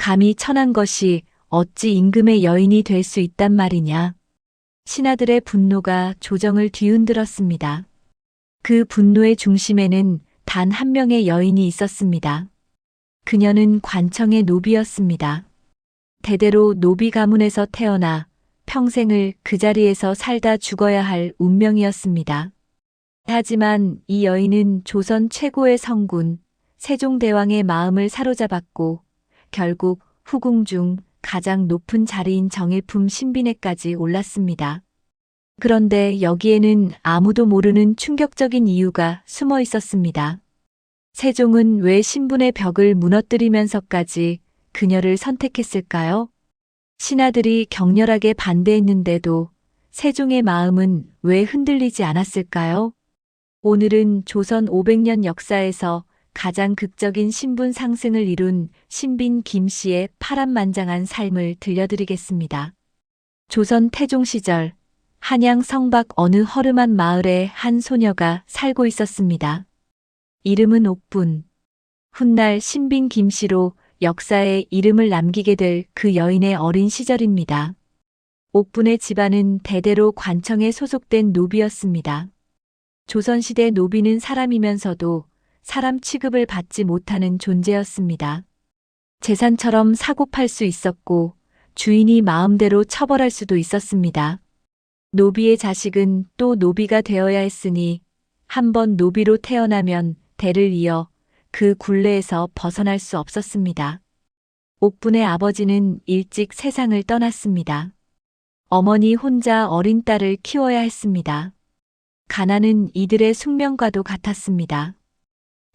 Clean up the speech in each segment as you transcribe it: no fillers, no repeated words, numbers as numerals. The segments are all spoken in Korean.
감히 천한 것이 어찌 임금의 여인이 될 수 있단 말이냐. 신하들의 분노가 조정을 뒤흔들었습니다. 그 분노의 중심에는 단 한 명의 여인이 있었습니다. 그녀는 관청의 노비였습니다. 대대로 노비 가문에서 태어나 평생을 그 자리에서 살다 죽어야 할 운명이었습니다. 하지만 이 여인은 조선 최고의 성군, 세종대왕의 마음을 사로잡았고 결국 후궁 중 가장 높은 자리인 정일품 신비내까지 올랐습니다. 그런데 여기에는 아무도 모르는 충격적인 이유가 숨어 있었습니다. 세종은 왜 신분의 벽을 무너뜨리면서까지 그녀를 선택했을까요? 신하들이 격렬하게 반대했는데도 세종의 마음은 왜 흔들리지 않았을까요? 오늘은 조선 500년 역사에서 가장 극적인 신분 상승을 이룬 신빈 김씨의 파란만장한 삶을 들려드리겠습니다. 조선 태종 시절 한양 성박 어느 허름한 마을에 한 소녀가 살고 있었습니다. 이름은 옥분. 훗날 신빈 김씨로 역사에 이름을 남기게 될 그 여인의 어린 시절입니다. 옥분의 집안은 대대로 관청에 소속된 노비였습니다. 조선시대 노비는 사람이면서도 사람 취급을 받지 못하는 존재였습니다. 재산처럼 사고 팔 수 있었고 주인이 마음대로 처벌할 수도 있었습니다. 노비의 자식은 또 노비가 되어야 했으니 한번 노비로 태어나면 대를 이어 그 굴레에서 벗어날 수 없었습니다. 옥분의 아버지는 일찍 세상을 떠났습니다. 어머니 혼자 어린 딸을 키워야 했습니다. 가난은 이들의 숙명과도 같았습니다.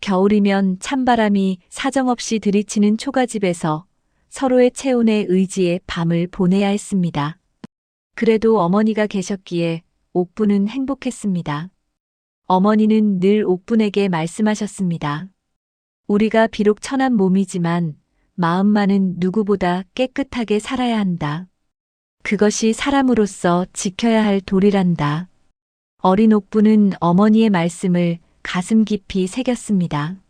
겨울이면 찬바람이 사정없이 들이치는 초가집에서 서로의 체온에 의지해 밤을 보내야 했습니다. 그래도 어머니가 계셨기에 옥분은 행복했습니다. 어머니는 늘 옥분에게 말씀하셨습니다. 우리가 비록 천한 몸이지만 마음만은 누구보다 깨끗하게 살아야 한다. 그것이 사람으로서 지켜야 할 도리란다. 어린 옥분은 어머니의 말씀을 가슴 깊이 새겼습니다.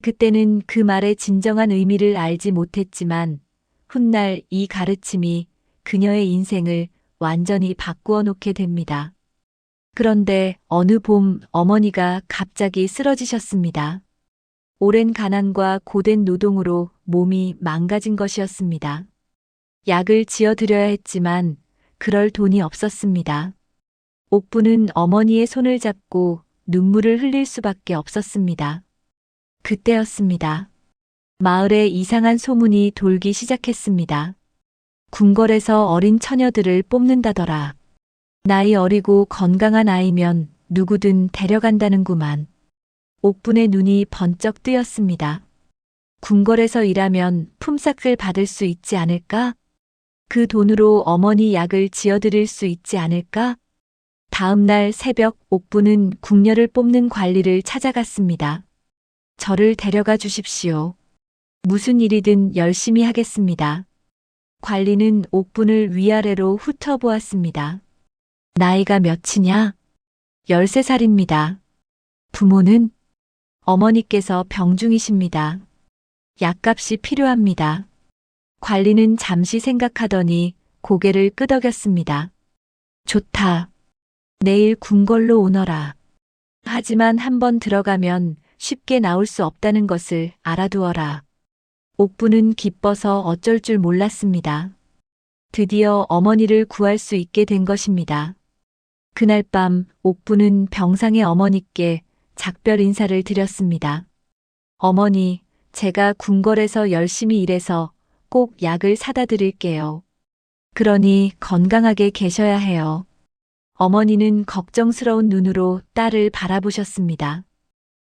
그때는 그 말의 진정한 의미를 알지 못했지만 훗날 이 가르침이 그녀의 인생을 완전히 바꾸어 놓게 됩니다. 그런데 어느 봄 어머니가 갑자기 쓰러지셨습니다. 오랜 가난과 고된 노동으로 몸이 망가진 것이었습니다. 약을 지어드려야 했지만 그럴 돈이 없었습니다. 옥분은 어머니의 손을 잡고 눈물을 흘릴 수밖에 없었습니다. 그때였습니다. 마을에 이상한 소문이 돌기 시작했습니다. 궁궐에서 어린 처녀들을 뽑는다더라. 나이 어리고 건강한 아이면 누구든 데려간다는구만. 옥분의 눈이 번쩍 뜨였습니다. 궁궐에서 일하면 품삯을 받을 수 있지 않을까? 그 돈으로 어머니 약을 지어드릴 수 있지 않을까? 다음 날 새벽 옥분은 궁녀를 뽑는 관리를 찾아갔습니다. 저를 데려가 주십시오. 무슨 일이든 열심히 하겠습니다. 관리는 옥분을 위아래로 훑어보았습니다. 나이가 몇이냐? 13살입니다. 부모는? 어머니께서 병중이십니다. 약값이 필요합니다. 관리는 잠시 생각하더니 고개를 끄덕였습니다. 좋다. 내일 궁궐로 오너라. 하지만 한번 들어가면 쉽게 나올 수 없다는 것을 알아두어라. 옥분은 기뻐서 어쩔 줄 몰랐습니다. 드디어 어머니를 구할 수 있게 된 것입니다. 그날 밤 옥분은 병상의 어머니께 작별 인사를 드렸습니다. 어머니, 제가 궁궐에서 열심히 일해서 꼭 약을 사다 드릴게요. 그러니 건강하게 계셔야 해요. 어머니는 걱정스러운 눈으로 딸을 바라보셨습니다.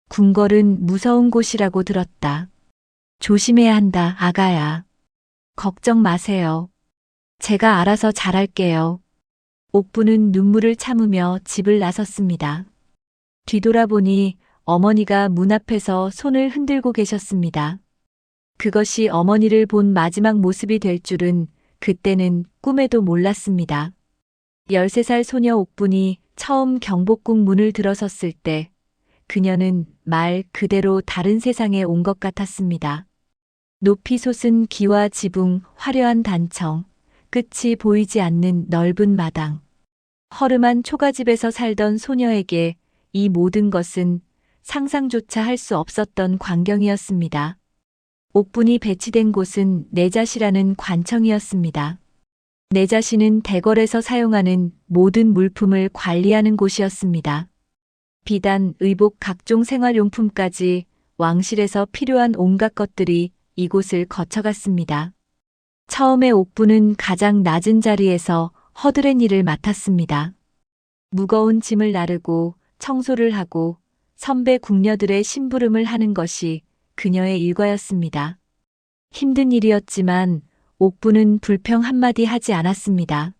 궁궐은 무서운 곳이라고 들었다. 조심해야 한다, 아가야. 걱정 마세요. 제가 알아서 잘할게요. 옥분은 눈물을 참으며 집을 나섰습니다. 뒤돌아보니 어머니가 문 앞에서 손을 흔들고 계셨습니다. 그것이 어머니를 본 마지막 모습이 될 줄은 그때는 꿈에도 몰랐습니다. 13살 소녀 옥분이 처음 경복궁 문을 들어섰을 때 그녀는 말 그대로 다른 세상에 온 것 같았습니다. 높이 솟은 기와 지붕, 화려한 단청, 끝이 보이지 않는 넓은 마당. 허름한 초가집에서 살던 소녀에게 이 모든 것은 상상조차 할 수 없었던 광경이었습니다. 옥분이 배치된 곳은 내자시라는 관청이었습니다. 내자시는 대궐에서 사용하는 모든 물품을 관리하는 곳이었습니다. 비단, 의복, 각종 생활용품까지 왕실에서 필요한 온갖 것들이 이곳을 거쳐갔습니다. 처음에 옥부는 가장 낮은 자리에서 허드렛 일을 맡았습니다. 무거운 짐을 나르고 청소를 하고 선배 궁녀들의 심부름을 하는 것이 그녀의 일과였습니다. 힘든 일이었지만 옥부는 불평 한마디 하지 않았습니다.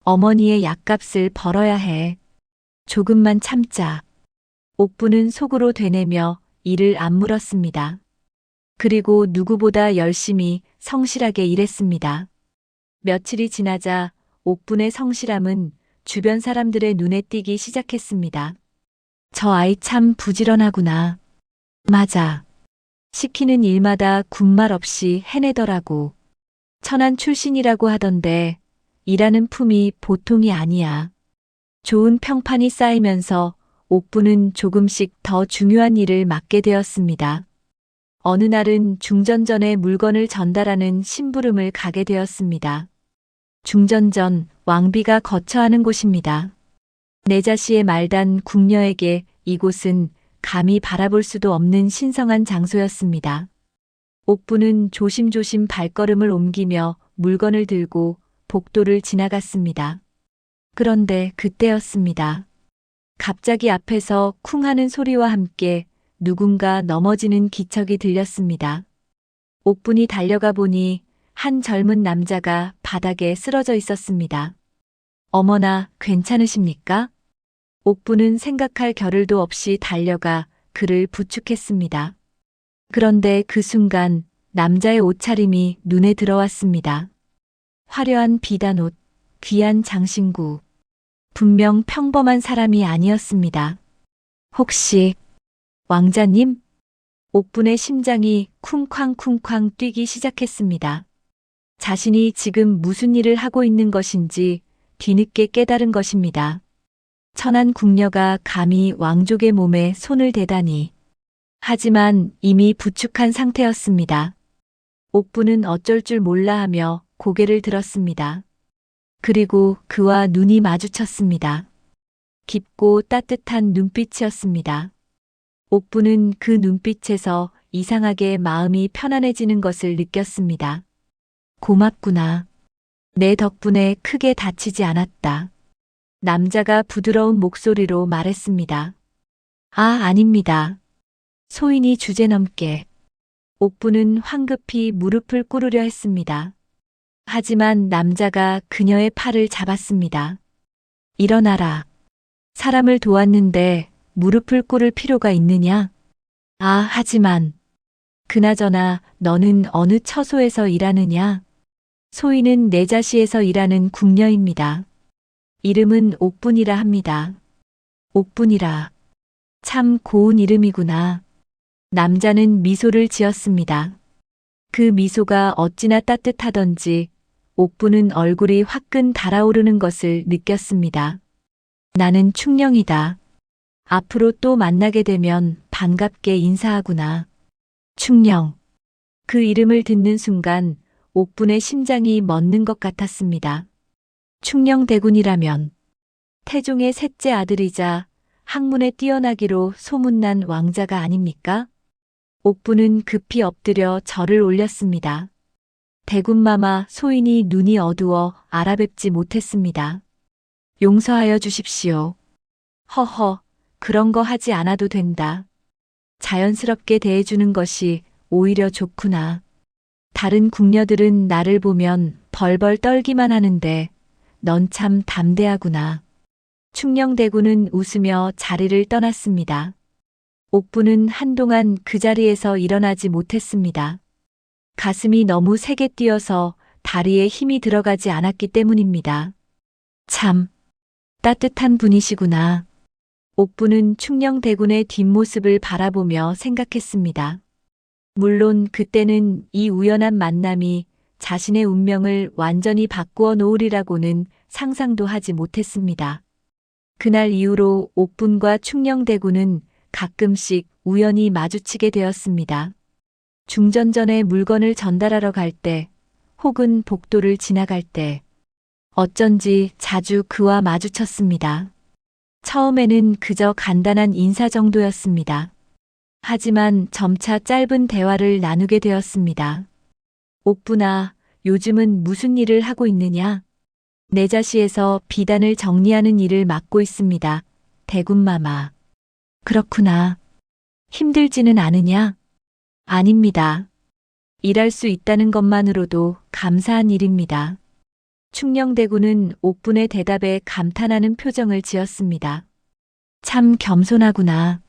어머니의 약값을 벌어야 해. 조금만 참자. 옥부는 속으로 되뇌며 이를 악물었습니다. 그리고 누구보다 열심히 성실하게 일했습니다. 며칠이 지나자 옥분의 성실함은 주변 사람들의 눈에 띄기 시작했습니다. 저 아이 참 부지런하구나. 맞아. 시키는 일마다 군말 없이 해내더라고. 천안 출신이라고 하던데 일하는 품이 보통이 아니야. 좋은 평판이 쌓이면서 옥부는 조금씩 더 중요한 일을 맡게 되었습니다. 어느 날은 중전전에 물건을 전달하는 심부름을 가게 되었습니다. 중전전, 왕비가 거처하는 곳입니다. 내자시의 말단 궁녀에게 이곳은 감히 바라볼 수도 없는 신성한 장소였습니다. 옥부는 조심조심 발걸음을 옮기며 물건을 들고 복도를 지나갔습니다. 그런데 그때였습니다. 갑자기 앞에서 쿵 하는 소리와 함께 누군가 넘어지는 기척이 들렸습니다. 옥분이 달려가 보니 한 젊은 남자가 바닥에 쓰러져 있었습니다. 어머나, 괜찮으십니까? 옥분은 생각할 겨를도 없이 달려가 그를 부축했습니다. 그런데 그 순간 남자의 옷차림이 눈에 들어왔습니다. 화려한 비단옷, 귀한 장신구. 분명 평범한 사람이 아니었습니다. 혹시 왕자님? 옥분의 심장이 쿵쾅쿵쾅 뛰기 시작했습니다. 자신이 지금 무슨 일을 하고 있는 것인지 뒤늦게 깨달은 것입니다. 천한 궁녀가 감히 왕족의 몸에 손을 대다니. 하지만 이미 부축한 상태였습니다. 옥부는 어쩔 줄 몰라 하며 고개를 들었습니다. 그리고 그와 눈이 마주쳤습니다. 깊고 따뜻한 눈빛이었습니다. 옥부는 그 눈빛에서 이상하게 마음이 편안해지는 것을 느꼈습니다. 고맙구나. 내 덕분에 크게 다치지 않았다. 남자가 부드러운 목소리로 말했습니다. 아, 아닙니다. 소인이 주제넘게. 옥부는 황급히 무릎을 꿇으려 했습니다. 하지만 남자가 그녀의 팔을 잡았습니다. 일어나라. 사람을 도왔는데 무릎을 꿇을 필요가 있느냐? 아, 하지만. 그나저나 너는 어느 처소에서 일하느냐? 소인은 내자시에서 일하는 궁녀입니다. 이름은 옥분이라 합니다. 옥분이라. 참 고운 이름이구나. 남자는 미소를 지었습니다. 그 미소가 어찌나 따뜻하던지 옥부는 얼굴이 화끈 달아오르는 것을 느꼈습니다. 나는 충령이다. 앞으로 또 만나게 되면 반갑게 인사하구나. 충령. 그 이름을 듣는 순간 옥분의 심장이 멎는 것 같았습니다. 충령대군이라면 태종의 셋째 아들이자 학문에 뛰어나기로 소문난 왕자가 아닙니까? 옥부는 급히 엎드려 절을 올렸습니다. 대군마마 소인이 눈이 어두워 알아뵙지 못했습니다. 용서하여 주십시오. 허허, 그런 거 하지 않아도 된다. 자연스럽게 대해주는 것이 오히려 좋구나. 다른 궁녀들은 나를 보면 벌벌 떨기만 하는데 넌 참 담대하구나. 충령대군은 웃으며 자리를 떠났습니다. 옥부는 한동안 그 자리에서 일어나지 못했습니다. 가슴이 너무 세게 뛰어서 다리에 힘이 들어가지 않았기 때문입니다. 참 따뜻한 분이시구나. 옥부는 충령대군의 뒷모습을 바라보며 생각했습니다. 물론 그때는 이 우연한 만남이 자신의 운명을 완전히 바꾸어 놓으리라고는 상상도 하지 못했습니다. 그날 이후로 옥분과 충녕대군은 가끔씩 우연히 마주치게 되었습니다. 중전전에 물건을 전달하러 갈 때, 혹은 복도를 지나갈 때, 어쩐지 자주 그와 마주쳤습니다. 처음에는 그저 간단한 인사 정도였습니다. 하지만 점차 짧은 대화를 나누게 되었습니다. 옥분아, 요즘은 무슨 일을 하고 있느냐? 내자시에서 비단을 정리하는 일을 맡고 있습니다. 대군마마. 그렇구나. 힘들지는 않으냐? 아닙니다. 일할 수 있다는 것만으로도 감사한 일입니다. 충녕대군은 옥분의 대답에 감탄하는 표정을 지었습니다. 참 겸손하구나.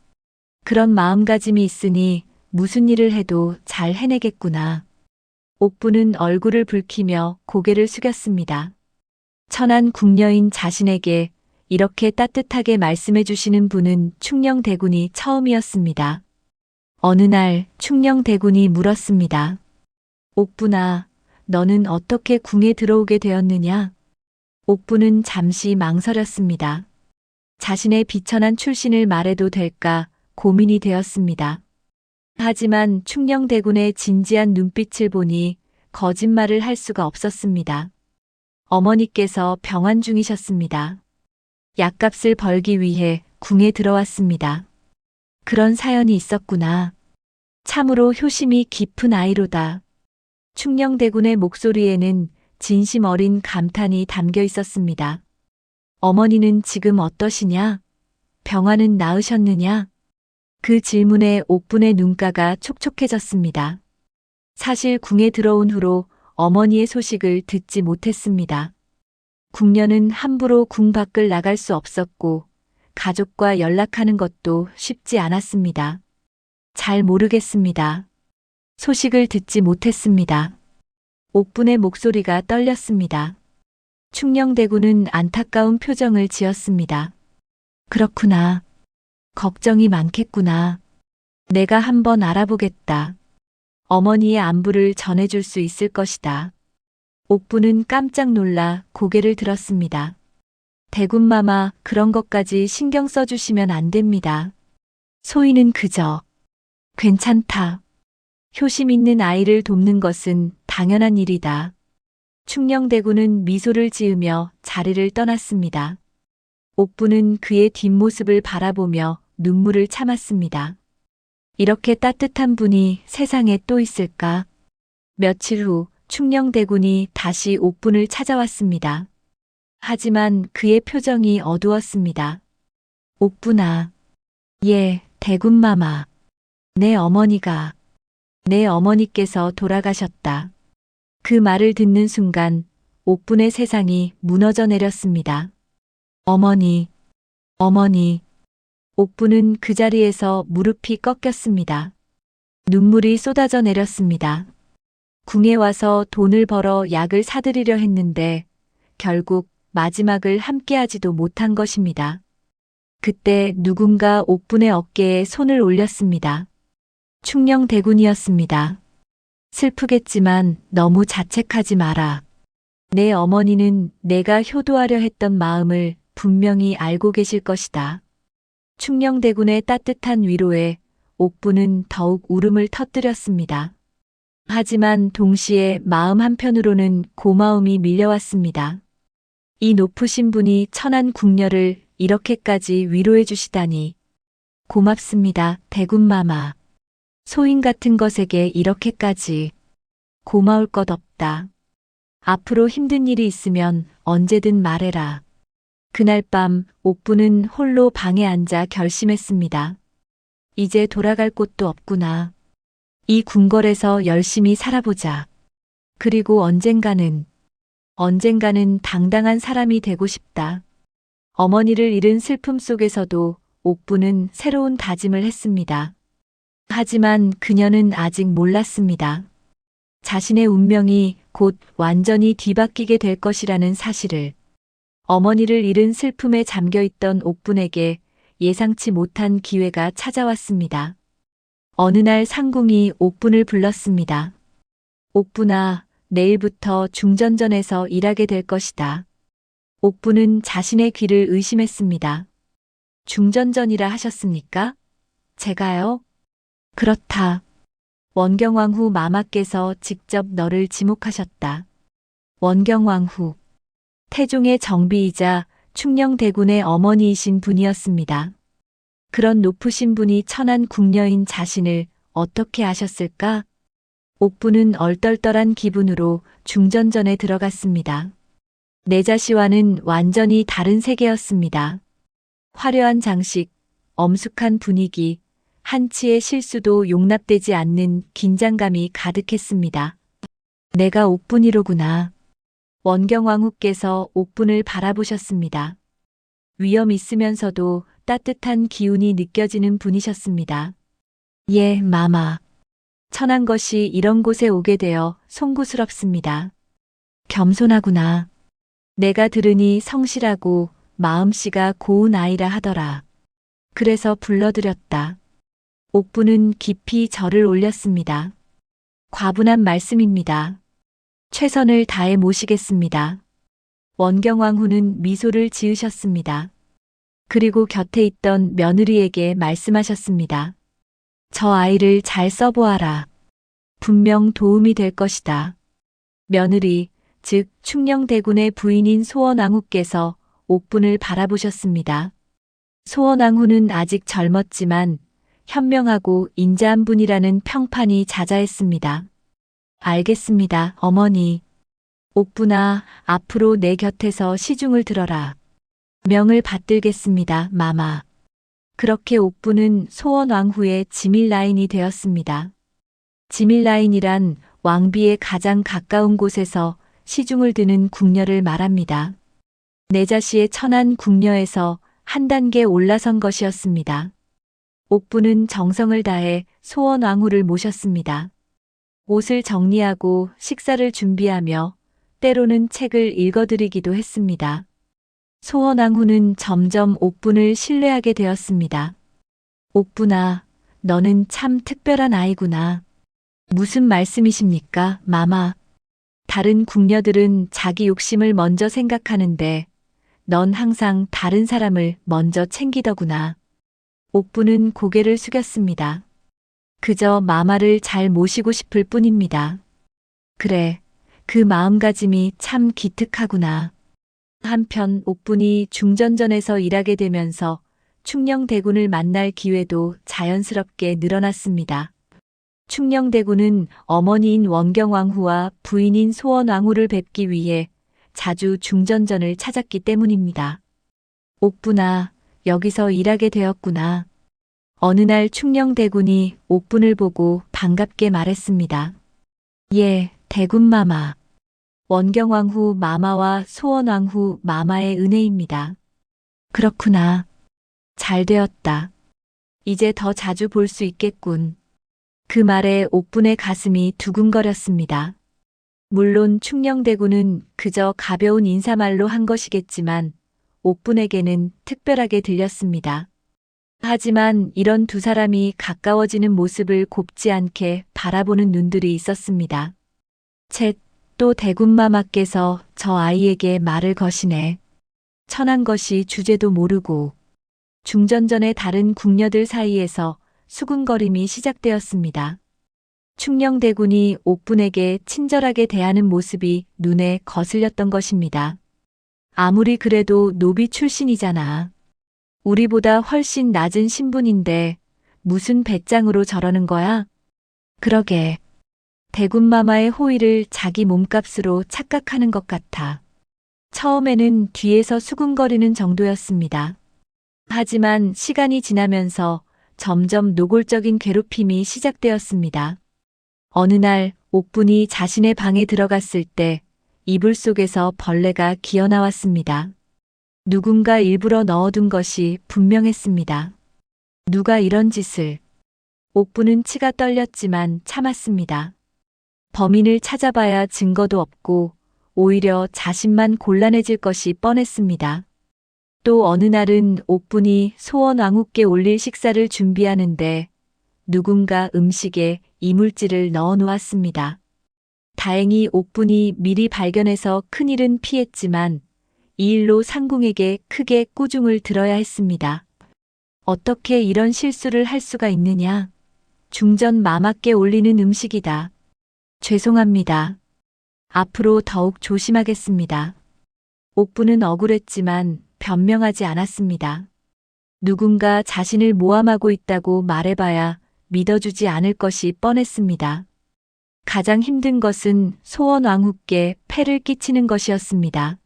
그런 마음가짐이 있으니 무슨 일을 해도 잘 해내겠구나. 옥분은 얼굴을 붉히며 고개를 숙였습니다. 천한 궁녀인 자신에게 이렇게 따뜻하게 말씀해 주시는 분은 충녕대군이 처음이었습니다. 어느 날 충녕대군이 물었습니다. 옥분아, 너는 어떻게 궁에 들어오게 되었느냐? 옥분은 잠시 망설였습니다. 자신의 비천한 출신을 말해도 될까 고민이 되었습니다. 하지만 충녕대군의 진지한 눈빛을 보니 거짓말을 할 수가 없었습니다. 어머니께서 병환 중이셨습니다. 약값을 벌기 위해 궁에 들어왔습니다. 그런 사연이 있었구나. 참으로 효심이 깊은 아이로다. 충녕대군의 목소리에는 진심 어린 감탄이 담겨 있었습니다. 어머니는 지금 어떠시냐? 병환은 나으셨느냐? 그 질문에 옥분의 눈가가 촉촉해졌습니다. 사실 궁에 들어온 후로 어머니의 소식을 듣지 못했습니다. 궁녀는 함부로 궁 밖을 나갈 수 없었고 가족과 연락하는 것도 쉽지 않았습니다. 잘 모르겠습니다. 소식을 듣지 못했습니다. 옥분의 목소리가 떨렸습니다. 충녕대군은 안타까운 표정을 지었습니다. 그렇구나. 걱정이 많겠구나. 내가 한번 알아보겠다. 어머니의 안부를 전해줄 수 있을 것이다. 옥분은 깜짝 놀라 고개를 들었습니다. 대군마마, 그런 것까지 신경 써주시면 안 됩니다. 소희는 그저 괜찮다. 효심 있는 아이를 돕는 것은 당연한 일이다. 충녕대군은 미소를 지으며 자리를 떠났습니다. 옥분은 그의 뒷모습을 바라보며 눈물을 참았습니다. 이렇게 따뜻한 분이 세상에 또 있을까? 며칠 후 충녕대군이 다시 옥분을 찾아왔습니다. 하지만 그의 표정이 어두웠습니다. 옥분아. 예, 대군마마. 내 어머니께서 돌아가셨다. 그 말을 듣는 순간 옥분의 세상이 무너져 내렸습니다. 어머니. 옥분은 그 자리에서 무릎이 꺾였습니다. 눈물이 쏟아져 내렸습니다. 궁에 와서 돈을 벌어 약을 사드리려 했는데 결국 마지막을 함께하지도 못한 것입니다. 그때 누군가 옥분의 어깨에 손을 올렸습니다. 충녕대군이었습니다. 슬프겠지만 너무 자책하지 마라. 내 어머니는 내가 효도하려 했던 마음을 분명히 알고 계실 것이다. 충녕대군의 따뜻한 위로에 옥분은 더욱 울음을 터뜨렸습니다. 하지만 동시에 마음 한편으로는 고마움이 밀려왔습니다. 이 높으신 분이 천한 궁녀를 이렇게까지 위로해 주시다니. 고맙습니다, 대군마마. 소인 같은 것에게 이렇게까지. 고마울 것 없다. 앞으로 힘든 일이 있으면 언제든 말해라. 그날 밤 옥분은 홀로 방에 앉아 결심했습니다. 이제 돌아갈 곳도 없구나. 이 궁궐에서 열심히 살아보자. 그리고 언젠가는 당당한 사람이 되고 싶다. 어머니를 잃은 슬픔 속에서도 옥분은 새로운 다짐을 했습니다. 하지만 그녀는 아직 몰랐습니다. 자신의 운명이 곧 완전히 뒤바뀌게 될 것이라는 사실을. 어머니를 잃은 슬픔에 잠겨있던 옥분에게 예상치 못한 기회가 찾아왔습니다. 어느 날 상궁이 옥분을 불렀습니다. 옥분아, 내일부터 중전전에서 일하게 될 것이다. 옥분은 자신의 귀를 의심했습니다. 중전전이라 하셨습니까? 제가요? 그렇다. 원경왕후 마마께서 직접 너를 지목하셨다. 원경왕후. 태종의 정비이자 충녕대군의 어머니이신 분이었습니다. 그런 높으신 분이 천한 궁녀인 자신을 어떻게 아셨을까? 옥부는 얼떨떨한 기분으로 중전전에 들어갔습니다. 내자시와는 완전히 다른 세계였습니다. 화려한 장식, 엄숙한 분위기, 한치의 실수도 용납되지 않는 긴장감이 가득했습니다. 내가 옥분이로구나. 원경왕후께서 옥분을 바라보셨습니다. 위험 있으면서도 따뜻한 기운이 느껴지는 분이셨습니다. 예, 마마. 천한 것이 이런 곳에 오게 되어 송구스럽습니다. 겸손하구나. 내가 들으니 성실하고 마음씨가 고운 아이라 하더라. 그래서 불러드렸다. 옥부는 깊이 절을 올렸습니다. 과분한 말씀입니다. 최선을 다해 모시겠습니다. 원경왕후는 미소를 지으셨습니다. 그리고 곁에 있던 며느리에게 말씀하셨습니다. 저 아이를 잘 써보아라. 분명 도움이 될 것이다. 며느리, 즉 충녕대군의 부인인 소원왕후께서 옥분을 바라보셨습니다. 소원왕후는 아직 젊었지만 현명하고 인자한 분이라는 평판이 자자했습니다. 알겠습니다, 어머니. 옥분아, 앞으로 내 곁에서 시중을 들어라. 명을 받들겠습니다, 마마. 그렇게 옥분은 소원왕후의 지밀라인이 되었습니다. 지밀라인이란 왕비의 가장 가까운 곳에서 시중을 드는 궁녀를 말합니다. 내자시의 천한 궁녀에서 한 단계 올라선 것이었습니다. 옥부는 정성을 다해 소원왕후를 모셨습니다. 옷을 정리하고 식사를 준비하며 때로는 책을 읽어드리기도 했습니다. 소원왕후는 점점 옥분을 신뢰하게 되었습니다. 옥분아, 너는 참 특별한 아이구나. 무슨 말씀이십니까, 마마? 다른 궁녀들은 자기 욕심을 먼저 생각하는데 넌 항상 다른 사람을 먼저 챙기더구나. 옥부는 고개를 숙였습니다. 그저 마마를 잘 모시고 싶을 뿐입니다. 그래, 그 마음가짐이 참 기특하구나. 한편 옥분이 중전전에서 일하게 되면서 충녕대군을 만날 기회도 자연스럽게 늘어났습니다. 충녕대군은 어머니인 원경왕후와 부인인 소원왕후를 뵙기 위해 자주 중전전을 찾았기 때문입니다. 옥분아, 여기서 일하게 되었구나. 어느 날 충녕대군이 옥분을 보고 반갑게 말했습니다. 예, 대군마마. 원경왕후 마마와 소원왕후 마마의 은혜입니다. 그렇구나. 잘 되었다. 이제 더 자주 볼 수 있겠군. 그 말에 옥분의 가슴이 두근거렸습니다. 물론 충녕대군은 그저 가벼운 인사말로 한 것이겠지만 옥분에게는 특별하게 들렸습니다. 하지만 이런 두 사람이 가까워지는 모습을 곱지 않게 바라보는 눈들이 있었습니다. 쳇, 또 대군마마께서 저 아이에게 말을 거시네. 천한 것이 주제도 모르고. 중전전의 다른 궁녀들 사이에서 수군거림이 시작되었습니다. 충녕대군이 옥분에게 친절하게 대하는 모습이 눈에 거슬렸던 것입니다. 아무리 그래도 노비 출신이잖아. 우리보다 훨씬 낮은 신분인데 무슨 배짱으로 저러는 거야? 그러게. 대군마마의 호의를 자기 몸값으로 착각하는 것 같아. 처음에는 뒤에서 수군거리는 정도였습니다. 하지만 시간이 지나면서 점점 노골적인 괴롭힘이 시작되었습니다. 어느 날 옥분이 자신의 방에 들어갔을 때 이불 속에서 벌레가 기어나왔습니다. 누군가 일부러 넣어둔 것이 분명했습니다. 누가 이런 짓을. 옥분은 치가 떨렸지만 참았습니다. 범인을 찾아봐야 증거도 없고 오히려 자신만 곤란해질 것이 뻔했습니다. 또 어느 날은 옥분이 소원왕후께 올릴 식사를 준비하는데 누군가 음식에 이물질을 넣어 놓았습니다. 다행히 옥분이 미리 발견해서 큰일은 피했지만 이 일로 상궁에게 크게 꾸중을 들어야 했습니다. 어떻게 이런 실수를 할 수가 있느냐? 중전 마마께 올리는 음식이다. 죄송합니다. 앞으로 더욱 조심하겠습니다. 옥분은 억울했지만 변명하지 않았습니다. 누군가 자신을 모함하고 있다고 말해봐야 믿어주지 않을 것이 뻔했습니다. 가장 힘든 것은 소원왕후께 폐를 끼치는 것이었습니다.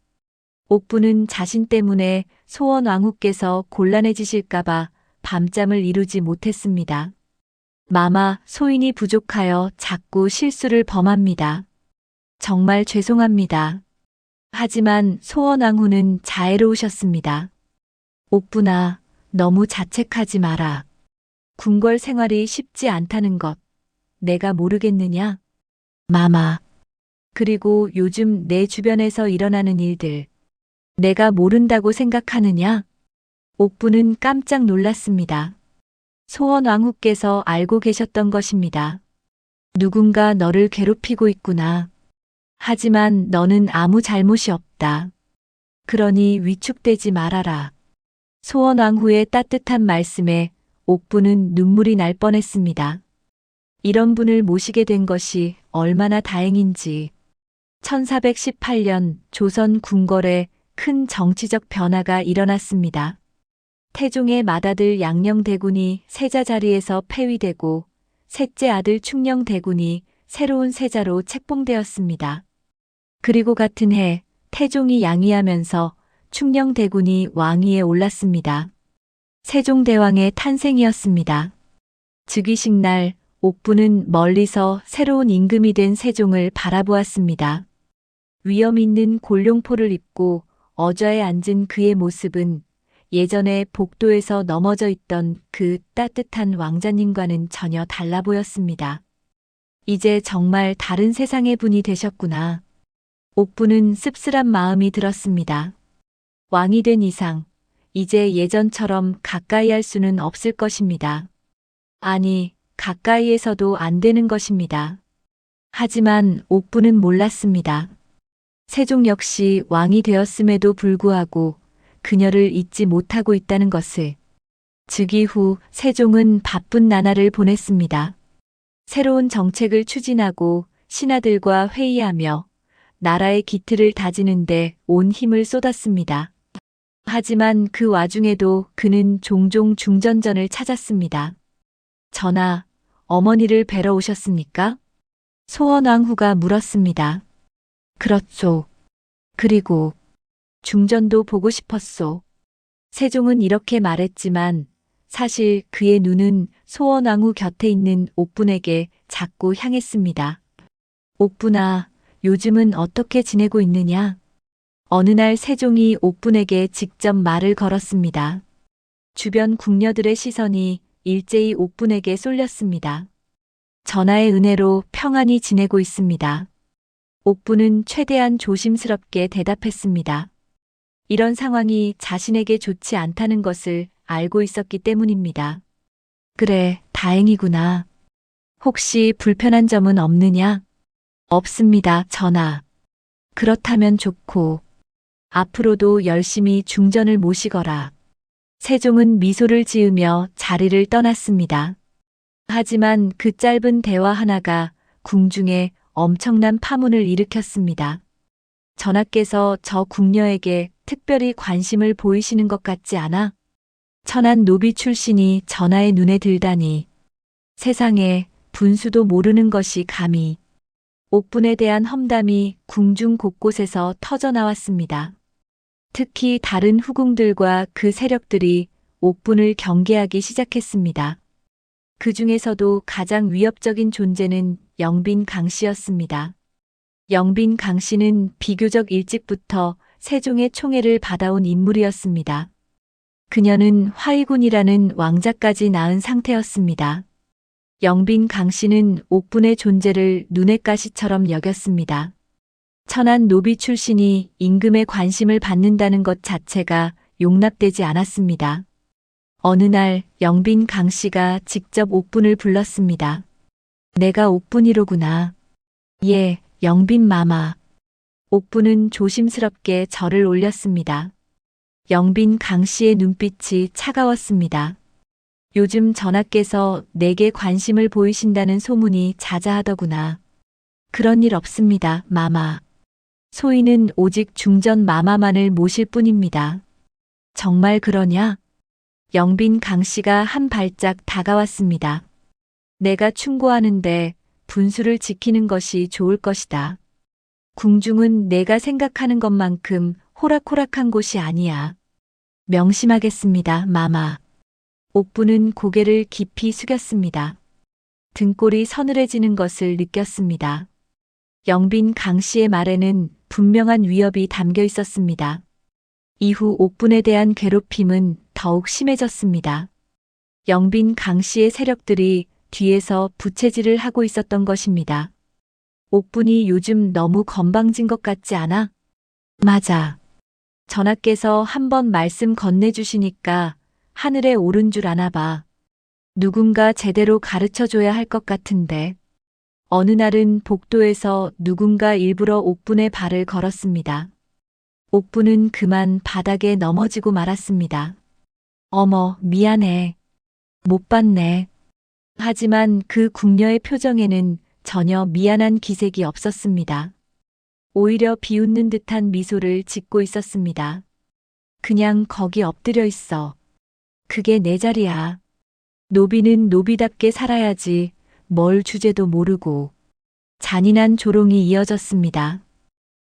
옥분은 자신 때문에 소원왕후께서 곤란해지실까봐 밤잠을 이루지 못했습니다. 마마, 소인이 부족하여 자꾸 실수를 범합니다. 정말 죄송합니다. 하지만 소원왕후는 자애로우셨습니다. 옥분아, 너무 자책하지 마라. 궁궐 생활이 쉽지 않다는 것, 내가 모르겠느냐? 마마. 그리고 요즘 내 주변에서 일어나는 일들, 내가 모른다고 생각하느냐? 옥분은 깜짝 놀랐습니다. 소원왕후께서 알고 계셨던 것입니다. 누군가 너를 괴롭히고 있구나. 하지만 너는 아무 잘못이 없다. 그러니 위축되지 말아라. 소원왕후의 따뜻한 말씀에 옥분은 눈물이 날 뻔했습니다. 이런 분을 모시게 된 것이 얼마나 다행인지. 1418년 조선 궁궐에 큰 정치적 변화가 일어났습니다. 태종의 맏아들 양녕대군이 세자 자리에서 폐위되고 셋째 아들 충녕대군이 새로운 세자로 책봉되었습니다. 그리고 같은 해 태종이 양위하면서 충녕대군이 왕위에 올랐습니다. 세종대왕의 탄생이었습니다. 즉위식 날 옥분은 멀리서 새로운 임금이 된 세종을 바라보았습니다. 위엄 있는 골룡포를 입고 어좌에 앉은 그의 모습은 예전에 복도에서 넘어져 있던 그 따뜻한 왕자님과는 전혀 달라 보였습니다. 이제 정말 다른 세상의 분이 되셨구나. 옥분은 씁쓸한 마음이 들었습니다. 왕이 된 이상 이제 예전처럼 가까이 할 수는 없을 것입니다. 아니, 가까이에서도 안 되는 것입니다. 하지만 옥분은 몰랐습니다. 세종 역시 왕이 되었음에도 불구하고 그녀를 잊지 못하고 있다는 것을. 즉위 후 세종은 바쁜 나날을 보냈습니다. 새로운 정책을 추진하고 신하들과 회의하며 나라의 기틀을 다지는데 온 힘을 쏟았습니다. 하지만 그 와중에도 그는 종종 중전전을 찾았습니다. 전하, 어머니를 뵈러 오셨습니까? 소원왕후가 물었습니다. 그렇소. 그리고 중전도 보고 싶었소. 세종은 이렇게 말했지만 사실 그의 눈은 소원왕후 곁에 있는 옥분에게 자꾸 향했습니다. 옥분아, 요즘은 어떻게 지내고 있느냐? 어느 날 세종이 옥분에게 직접 말을 걸었습니다. 주변 궁녀들의 시선이 일제히 옥분에게 쏠렸습니다. 전하의 은혜로 평안히 지내고 있습니다. 옥분은 최대한 조심스럽게 대답했습니다. 이런 상황이 자신에게 좋지 않다는 것을 알고 있었기 때문입니다. 그래, 다행이구나. 혹시 불편한 점은 없느냐? 없습니다, 전하. 그렇다면 좋고. 앞으로도 열심히 중전을 모시거라. 세종은 미소를 지으며 자리를 떠났습니다. 하지만 그 짧은 대화 하나가 궁중에 엄청난 파문을 일으켰습니다. 전하께서 저 궁녀에게 특별히 관심을 보이시는 것 같지 않아? 천한 노비 출신이 전하의 눈에 들다니. 세상에 분수도 모르는 것이 감히. 옥분에 대한 험담이 궁중 곳곳에서 터져나왔습니다. 특히 다른 후궁들과 그 세력들이 옥분을 경계하기 시작했습니다. 그 중에서도 가장 위협적인 존재는 영빈 강씨였습니다. 영빈 강씨는 비교적 일찍부터 세종의 총애를 받아온 인물이었습니다. 그녀는 화의군이라는 왕자까지 낳은 상태였습니다. 영빈 강씨는 옥분의 존재를 눈의 가시처럼 여겼습니다. 천한 노비 출신이 임금의 관심을 받는다는 것 자체가 용납되지 않았습니다. 어느 날 영빈 강 씨가 직접 옥분을 불렀습니다. 내가 옥분이로구나. 예, 영빈 마마. 옥분은 조심스럽게 절을 올렸습니다. 영빈 강 씨의 눈빛이 차가웠습니다. 요즘 전하께서 내게 관심을 보이신다는 소문이 자자하더구나. 그런 일 없습니다, 마마. 소인은 오직 중전 마마만을 모실 뿐입니다. 정말 그러냐? 영빈 강 씨가 한 발짝 다가왔습니다. 내가 충고하는데 분수를 지키는 것이 좋을 것이다. 궁중은 내가 생각하는 것만큼 호락호락한 곳이 아니야. 명심하겠습니다, 마마. 옥부는 고개를 깊이 숙였습니다. 등골이 서늘해지는 것을 느꼈습니다. 영빈 강 씨의 말에는 분명한 위협이 담겨 있었습니다. 이후 옥분에 대한 괴롭힘은 더욱 심해졌습니다. 영빈 강 씨의 세력들이 뒤에서 부채질을 하고 있었던 것입니다. 옥분이 요즘 너무 건방진 것 같지 않아? 맞아. 전하께서 한번 말씀 건네주시니까 하늘에 오른 줄 아나 봐. 누군가 제대로 가르쳐줘야 할 것 같은데. 어느 날은 복도에서 누군가 일부러 옥분의 발을 걸었습니다. 옥분은 그만 바닥에 넘어지고 말았습니다. 어머, 미안해. 못 봤네. 하지만 그 궁녀의 표정에는 전혀 미안한 기색이 없었습니다. 오히려 비웃는 듯한 미소를 짓고 있었습니다. 그냥 거기 엎드려 있어. 그게 내 자리야. 노비는 노비답게 살아야지 뭘 주제도 모르고. 잔인한 조롱이 이어졌습니다.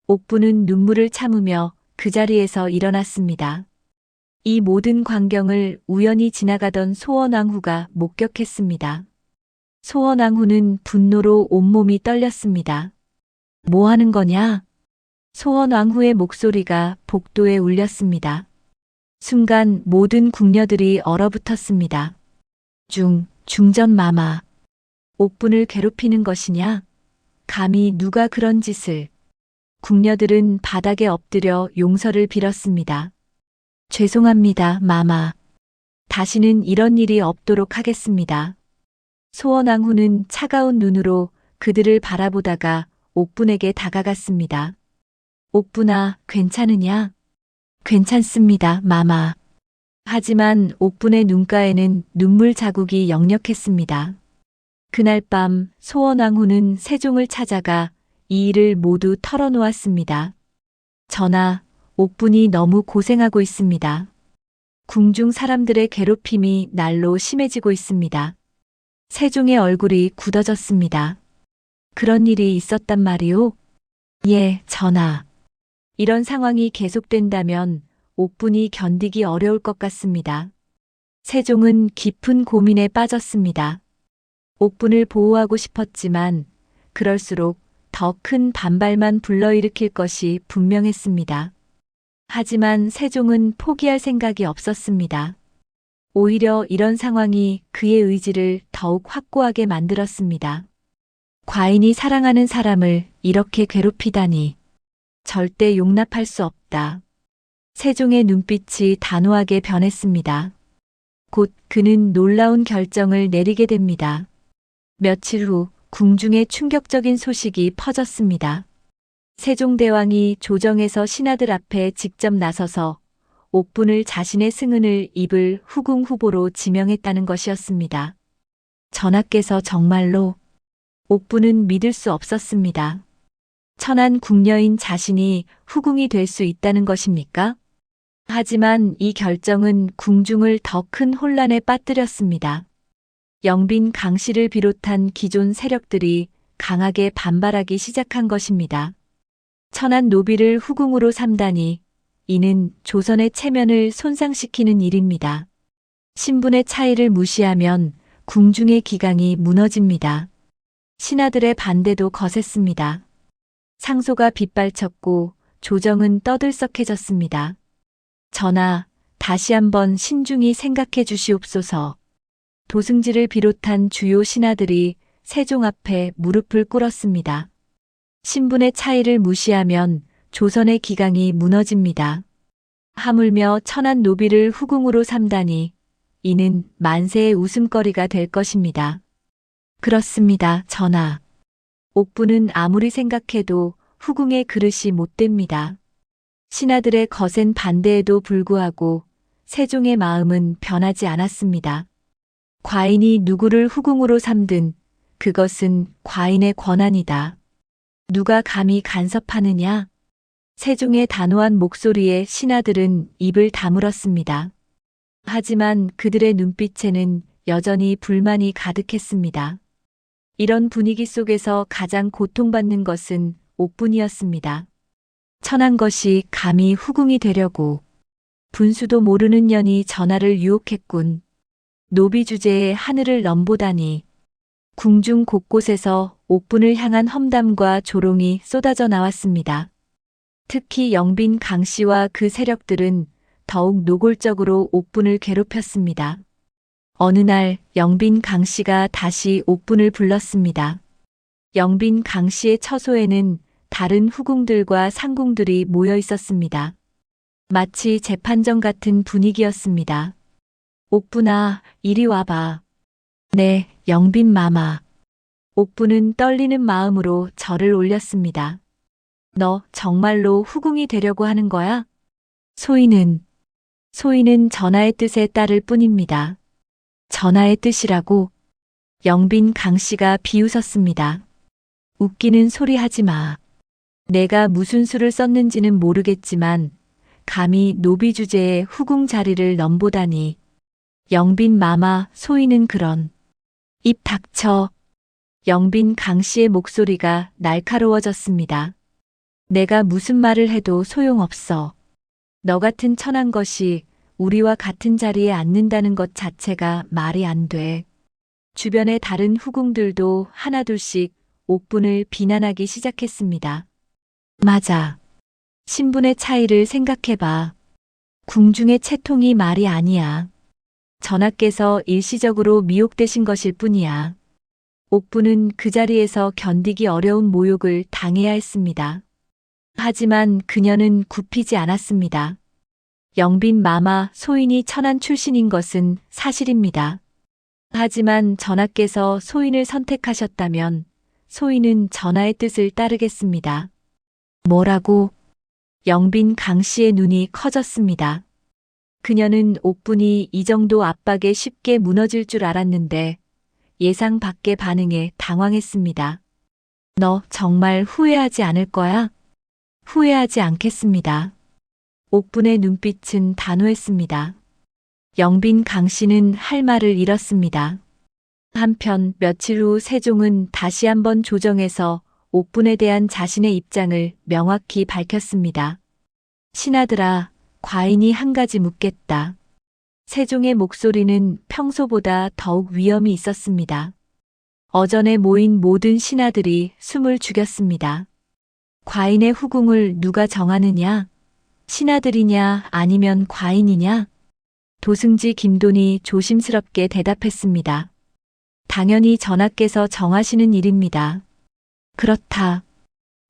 옥부는 눈물을 참으며 그 자리에서 일어났습니다. 이 모든 광경을 우연히 지나가던 소원왕후가 목격했습니다. 소원왕후는 분노로 온몸이 떨렸습니다. 뭐 하는 거냐? 소원왕후의 목소리가 복도에 울렸습니다. 순간 모든 궁녀들이 얼어붙었습니다. 중전 마마. 옥분을 괴롭히는 것이냐? 감히 누가 그런 짓을. 궁녀들은 바닥에 엎드려 용서를 빌었습니다. 죄송합니다, 마마. 다시는 이런 일이 없도록 하겠습니다. 소원왕후는 차가운 눈으로 그들을 바라보다가 옥분에게 다가갔습니다. 옥분아, 괜찮으냐? 괜찮습니다, 마마. 하지만 옥분의 눈가에는 눈물 자국이 역력했습니다. 그날 밤 소원왕후는 세종을 찾아가 이 일을 모두 털어놓았습니다. 전하, 옥분이 너무 고생하고 있습니다. 궁중 사람들의 괴롭힘이 날로 심해지고 있습니다. 세종의 얼굴이 굳어졌습니다. 그런 일이 있었단 말이오? 예, 전하. 이런 상황이 계속된다면 옥분이 견디기 어려울 것 같습니다. 세종은 깊은 고민에 빠졌습니다. 옥분을 보호하고 싶었지만 그럴수록 더 큰 반발만 불러일으킬 것이 분명했습니다. 하지만 세종은 포기할 생각이 없었습니다. 오히려 이런 상황이 그의 의지를 더욱 확고하게 만들었습니다. 과인이 사랑하는 사람을 이렇게 괴롭히다니. 절대 용납할 수 없다. 세종의 눈빛이 단호하게 변했습니다. 곧 그는 놀라운 결정을 내리게 됩니다. 며칠 후 궁중에 충격적인 소식이 퍼졌습니다. 세종대왕이 조정에서 신하들 앞에 직접 나서서 옥분을 자신의 승은을 입을 후궁 후보로 지명했다는 것이었습니다. 전하께서 정말로. 옥분은 믿을 수 없었습니다. 천한 궁녀인 자신이 후궁이 될 수 있다는 것입니까? 하지만 이 결정은 궁중을 더 큰 혼란에 빠뜨렸습니다. 영빈 강 씨를 비롯한 기존 세력들이 강하게 반발하기 시작한 것입니다. 천한 노비를 후궁으로 삼다니 이는 조선의 체면을 손상시키는 일입니다. 신분의 차이를 무시하면 궁중의 기강이 무너집니다. 신하들의 반대도 거셌습니다. 상소가 빗발쳤고 조정은 떠들썩해졌습니다. 전하, 다시 한번 신중히 생각해 주시옵소서. 도승지를 비롯한 주요 신하들이 세종 앞에 무릎을 꿇었습니다. 신분의 차이를 무시하면 조선의 기강이 무너집니다. 하물며 천한 노비를 후궁으로 삼다니 이는 만세의 웃음거리가 될 것입니다. 그렇습니다, 전하. 옥부는 아무리 생각해도 후궁의 그릇이 못 됩니다. 신하들의 거센 반대에도 불구하고 세종의 마음은 변하지 않았습니다. 과인이 누구를 후궁으로 삼든 그것은 과인의 권한이다. 누가 감히 간섭하느냐? 세종의 단호한 목소리에 신하들은 입을 다물었습니다. 하지만 그들의 눈빛에는 여전히 불만이 가득했습니다. 이런 분위기 속에서 가장 고통받는 것은 옥분이었습니다. 천한 것이 감히 후궁이 되려고 분수도 모르는 년이 전하를 유혹했군. 노비 주제에 하늘을 넘보다니. 궁중 곳곳에서 옥분을 향한 험담과 조롱이 쏟아져 나왔습니다. 특히 영빈 강씨와 그 세력들은 더욱 노골적으로 옥분을 괴롭혔습니다. 어느 날 영빈 강씨가 다시 옥분을 불렀습니다. 영빈 강씨의 처소에는 다른 후궁들과 상궁들이 모여 있었습니다. 마치 재판정 같은 분위기였습니다. 옥분아, 이리 와봐. 네, 영빈 마마. 옥분은 떨리는 마음으로 절을 올렸습니다. 너 정말로 후궁이 되려고 하는 거야? 소인은 전하의 뜻에 따를 뿐입니다. 전하의 뜻이라고? 영빈 강씨가 비웃었습니다. 웃기는 소리 하지 마. 내가 무슨 수를 썼는지는 모르겠지만 감히 노비 주제에 후궁 자리를 넘보다니. 영빈 마마, 소인은 그런. 입 닥쳐. 영빈 강씨의 목소리가 날카로워졌습니다. 내가 무슨 말을 해도 소용없어. 너 같은 천한 것이 우리와 같은 자리에 앉는다는 것 자체가 말이 안 돼. 주변의 다른 후궁들도 하나둘씩 옥분을 비난하기 시작했습니다. 맞아. 신분의 차이를 생각해봐. 궁중의 채통이 말이 아니야. 전하께서 일시적으로 미혹되신 것일 뿐이야. 옥분은 그 자리에서 견디기 어려운 모욕을 당해야 했습니다. 하지만 그녀는 굽히지 않았습니다. 영빈 마마 소인이 천한 출신인 것은 사실입니다. 하지만 전하께서 소인을 선택하셨다면 소인은 전하의 뜻을 따르겠습니다. 뭐라고? 영빈 강씨의 눈이 커졌습니다. 그녀는 옥분이 이 정도 압박에 쉽게 무너질 줄 알았는데 예상 밖의 반응에 당황했습니다. 너 정말 후회하지 않을 거야? 후회하지 않겠습니다. 옥분의 눈빛은 단호했습니다. 영빈 강씨는 할 말을 잃었습니다. 한편 며칠 후 세종은 다시 한번 조정해서 옥분에 대한 자신의 입장을 명확히 밝혔습니다. 신하들아, 과인이 한 가지 묻겠다. 세종의 목소리는 평소보다 더욱 위엄이 있었습니다. 어전에 모인 모든 신하들이 숨을 죽였습니다. 과인의 후궁을 누가 정하느냐? 신하들이냐 아니면 과인이냐? 도승지 김돈이 조심스럽게 대답했습니다. 당연히 전하께서 정하시는 일입니다. 그렇다.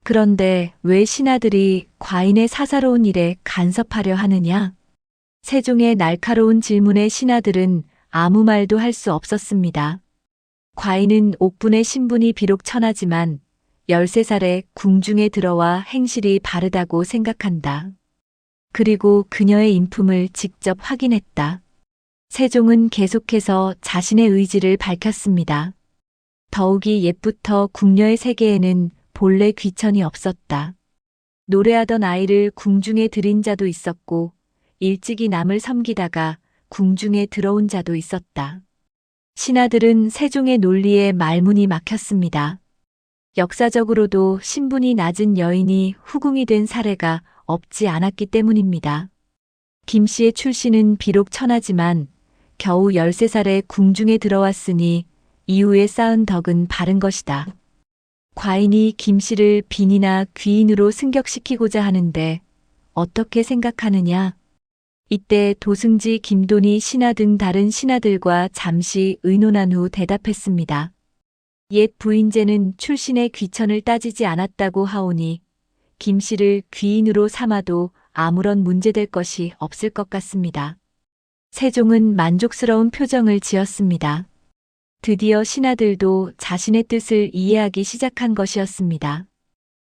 그런데 왜 신하들이 과인의 사사로운 일에 간섭하려 하느냐? 세종의 날카로운 질문에 신하들은 아무 말도 할 수 없었습니다. 과인은 옥분의 신분이 비록 천하지만 13살에 궁중에 들어와 행실이 바르다고 생각한다. 그리고 그녀의 인품을 직접 확인했다. 세종은 계속해서 자신의 의지를 밝혔습니다. 더욱이 옛부터 궁녀의 세계에는 본래 귀천이 없었다. 노래하던 아이를 궁중에 들인 자도 있었고 일찍이 남을 섬기다가 궁중에 들어온 자도 있었다. 신하들은 세종의 논리에 말문이 막혔습니다. 역사적으로도 신분이 낮은 여인이 후궁이 된 사례가 없지 않았기 때문입니다. 김 씨의 출신은 비록 천하지만 겨우 13살에 궁중에 들어왔으니 이후에 쌓은 덕은 바른 것이다. 과인이 김 씨를 빈이나 귀인으로 승격시키고자 하는데 어떻게 생각하느냐? 이때 도승지 김돈이 신하 등 다른 신하들과 잠시 의논한 후 대답했습니다. 옛 부인제는 출신의 귀천을 따지지 않았다고 하오니 김 씨를 귀인으로 삼아도 아무런 문제될 것이 없을 것 같습니다. 세종은 만족스러운 표정을 지었습니다. 드디어 신하들도 자신의 뜻을 이해하기 시작한 것이었습니다.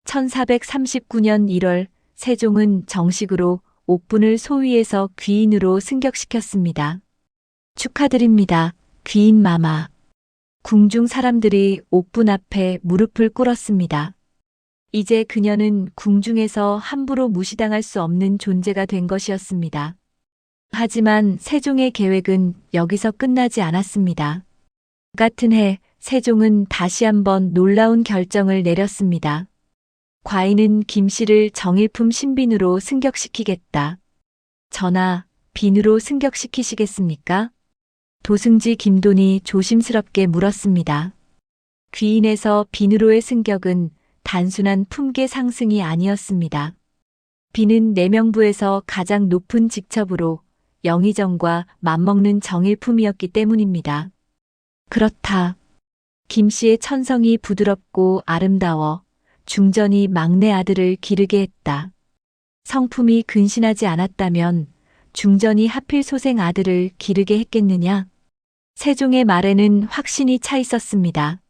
1439년 1월 세종은 정식으로 옥분을 소위에서 귀인으로 승격시켰습니다. 축하드립니다, 귀인 마마. 궁중 사람들이 옥분 앞에 무릎을 꿇었습니다. 이제 그녀는 궁중에서 함부로 무시당할 수 없는 존재가 된 것이었습니다. 하지만 세종의 계획은 여기서 끝나지 않았습니다. 같은 해 세종은 다시 한번 놀라운 결정을 내렸습니다. 과인은 김씨를 정일품 신빈으로 승격시키겠다. 전하, 빈으로 승격시키시겠습니까? 도승지 김돈이 조심스럽게 물었습니다. 귀인에서 빈으로의 승격은 단순한 품계 상승이 아니었습니다. 빈은 내명부에서 가장 높은 직첩으로 영의정과 맞먹는 정일품이었기 때문입니다. 그렇다. 김씨의 천성이 부드럽고 아름다워 중전이 막내 아들을 기르게 했다. 성품이 근신하지 않았다면 중전이 하필 소생 아들을 기르게 했겠느냐? 세종의 말에는 확신이 차 있었습니다.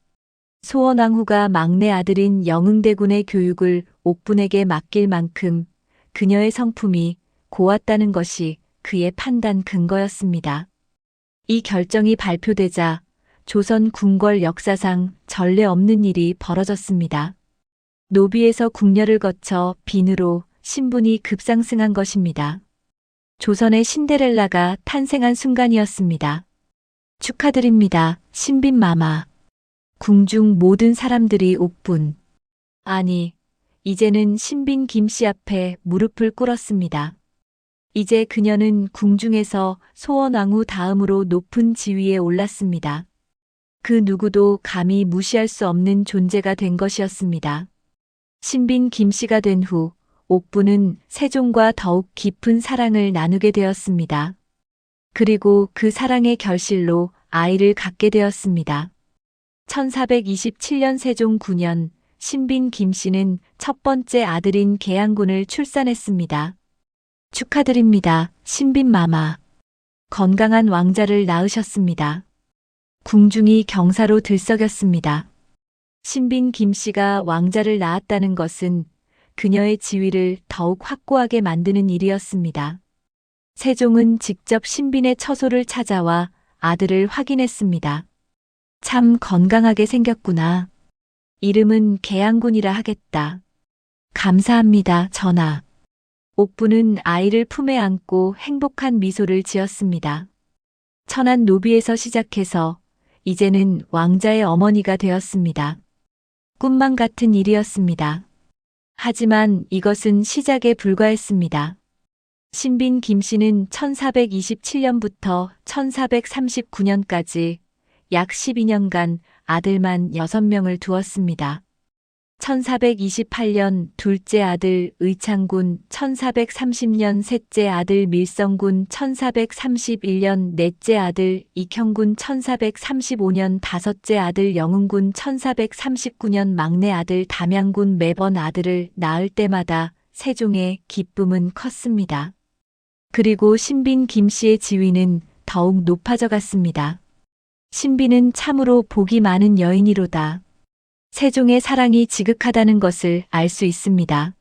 소원왕후가 막내 아들인 영흥대군의 교육을 옥분에게 맡길 만큼 그녀의 성품이 고왔다는 것이 그의 판단 근거였습니다. 이 결정이 발표되자 조선 궁궐 역사상 전례 없는 일이 벌어졌습니다. 노비에서 궁녀를 거쳐 빈으로 신분이 급상승한 것입니다. 조선의 신데렐라가 탄생한 순간이었습니다. 축하드립니다, 신빈 마마. 궁중 모든 사람들이 옥분, 아니, 이제는 신빈 김씨 앞에 무릎을 꿇었습니다. 이제 그녀는 궁중에서 소원왕후 다음으로 높은 지위에 올랐습니다. 그 누구도 감히 무시할 수 없는 존재가 된 것이었습니다. 신빈 김씨가 된 후 옥분은 세종과 더욱 깊은 사랑을 나누게 되었습니다. 그리고 그 사랑의 결실로 아이를 갖게 되었습니다. 1427년 세종 9년 신빈 김씨는 첫 번째 아들인 계양군을 출산했습니다. 축하드립니다, 신빈 마마. 건강한 왕자를 낳으셨습니다. 궁중이 경사로 들썩였습니다. 신빈 김씨가 왕자를 낳았다는 것은 그녀의 지위를 더욱 확고하게 만드는 일이었습니다. 세종은 직접 신빈의 처소를 찾아와 아들을 확인했습니다. 참 건강하게 생겼구나. 이름은 계양군이라 하겠다. 감사합니다, 전하. 옥분은 아이를 품에 안고 행복한 미소를 지었습니다. 천한 노비에서 시작해서 이제는 왕자의 어머니가 되었습니다. 꿈만 같은 일이었습니다. 하지만 이것은 시작에 불과했습니다. 신빈 김씨는 1427년부터 1439년까지 약 12년간 아들만 6명을 두었습니다. 1428년 둘째 아들 의창군, 1430년 셋째 아들 밀성군, 1431년 넷째 아들 익형군, 1435년 다섯째 아들 영흥군, 1439년 막내 아들 담양군. 매번 아들을 낳을 때마다 세종의 기쁨은 컸습니다. 그리고 신빈 김씨의 지위는 더욱 높아져 갔습니다. 신빈은 참으로 복이 많은 여인이로다. 세종의 사랑이 지극하다는 것을 알 수 있습니다.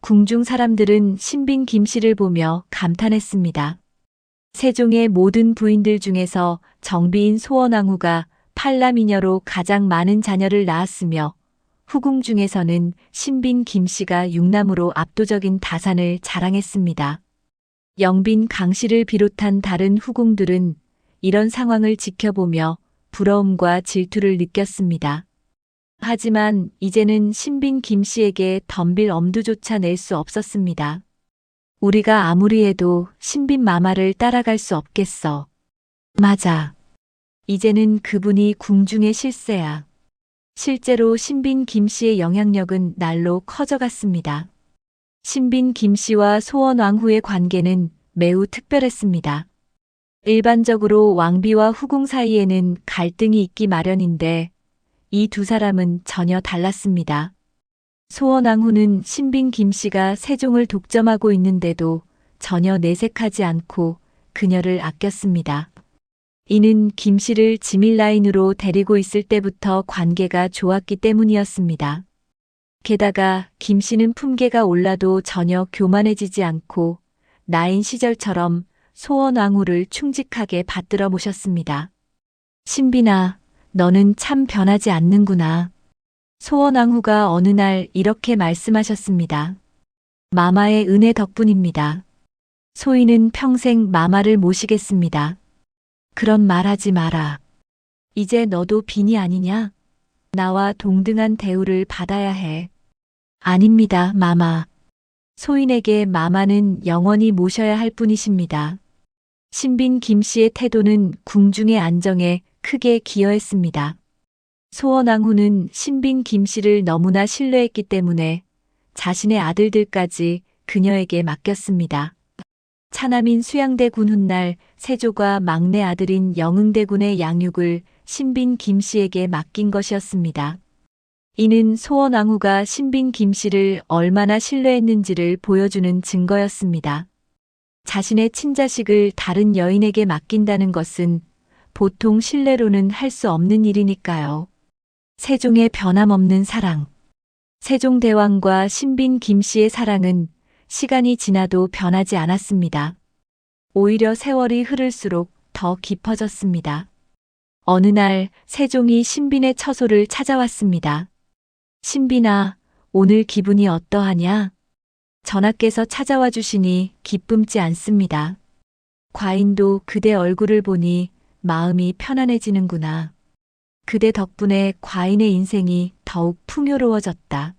궁중 사람들은 신빈 김씨를 보며 감탄했습니다. 세종의 모든 부인들 중에서 정비인 소원왕후가 팔남이녀로 가장 많은 자녀를 낳았으며 후궁 중에서는 신빈 김씨가 육남으로 압도적인 다산을 자랑했습니다. 영빈 강씨를 비롯한 다른 후궁들은 이런 상황을 지켜보며 부러움과 질투를 느꼈습니다. 하지만 이제는 신빈 김씨에게 덤빌 엄두조차 낼 수 없었습니다. 우리가 아무리 해도 신빈 마마를 따라갈 수 없겠어. 맞아. 이제는 그분이 궁중의 실세야. 실제로 신빈 김씨의 영향력은 날로 커져갔습니다. 신빈 김씨와 소원왕후의 관계는 매우 특별했습니다. 일반적으로 왕비와 후궁 사이에는 갈등이 있기 마련인데 이 두 사람은 전혀 달랐습니다. 소원왕후는 신빈 김씨가 세종을 독점하고 있는데도 전혀 내색하지 않고 그녀를 아꼈습니다. 이는 김 씨를 지밀라인으로 데리고 있을 때부터 관계가 좋았기 때문이었습니다. 게다가 김 씨는 품계가 올라도 전혀 교만해지지 않고 나인 시절처럼 소원왕후를 충직하게 받들어 모셨습니다. 신빈아, 너는 참 변하지 않는구나. 소원왕후가 어느 날 이렇게 말씀하셨습니다. 마마의 은혜 덕분입니다. 소희는 평생 마마를 모시겠습니다. 그런 말하지 마라. 이제 너도 빈이 아니냐? 나와 동등한 대우를 받아야 해. 아닙니다, 마마. 소인에게 마마는 영원히 모셔야 할 뿐이십니다. 신빈 김 씨의 태도는 궁중의 안정에 크게 기여했습니다. 소원왕후는 신빈 김 씨를 너무나 신뢰했기 때문에 자신의 아들들까지 그녀에게 맡겼습니다. 차남인 수양대 군 훗날 세조가 막내 아들인 영흥대 군의 양육을 신빈 김 씨에게 맡긴 것이었습니다. 이는 소원왕후가 신빈 김 씨를 얼마나 신뢰했는지를 보여주는 증거였습니다. 자신의 친자식을 다른 여인에게 맡긴다는 것은 보통 신뢰로는 할 수 없는 일이니까요. 세종의 변함없는 사랑. 세종대왕과 신빈 김 씨의 사랑은 시간이 지나도 변하지 않았습니다. 오히려 세월이 흐를수록 더 깊어졌습니다. 어느 날 세종이 신빈의 처소를 찾아왔습니다. 신빈아, 오늘 기분이 어떠하냐? 전하께서 찾아와 주시니 기쁨지 않습니다. 과인도 그대 얼굴을 보니 마음이 편안해지는구나. 그대 덕분에 과인의 인생이 더욱 풍요로워졌다.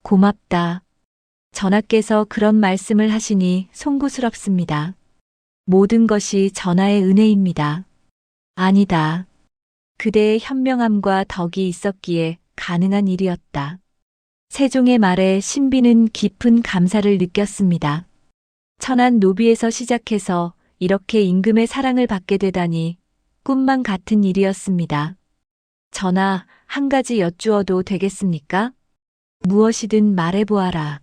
고맙다. 전하께서 그런 말씀을 하시니 송구스럽습니다. 모든 것이 전하의 은혜입니다. 아니다. 그대의 현명함과 덕이 있었기에 가능한 일이었다. 세종의 말에 신빈은 깊은 감사를 느꼈습니다. 천한 노비에서 시작해서 이렇게 임금의 사랑을 받게 되다니 꿈만 같은 일이었습니다. 전하, 한 가지 여쭈어도 되겠습니까? 무엇이든 말해보아라.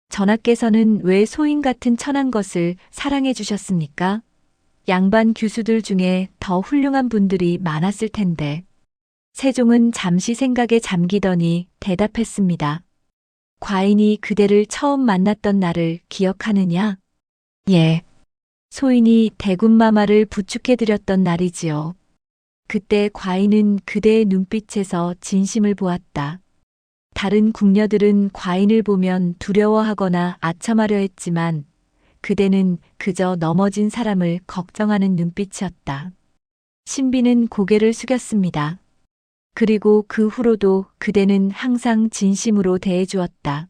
전하께서는 왜 소인 같은 천한 것을 사랑해 주셨습니까? 양반 규수들 중에 더 훌륭한 분들이 많았을 텐데. 세종은 잠시 생각에 잠기더니 대답했습니다. 과인이 그대를 처음 만났던 날을 기억하느냐? 예. 소인이 대군마마를 부축해드렸던 날이지요. 그때 과인은 그대의 눈빛에서 진심을 보았다. 다른 궁녀들은 과인을 보면 두려워하거나 아첨하려 했지만 그대는 그저 넘어진 사람을 걱정하는 눈빛이었다. 신비는 고개를 숙였습니다. 그리고 그 후로도 그대는 항상 진심으로 대해주었다.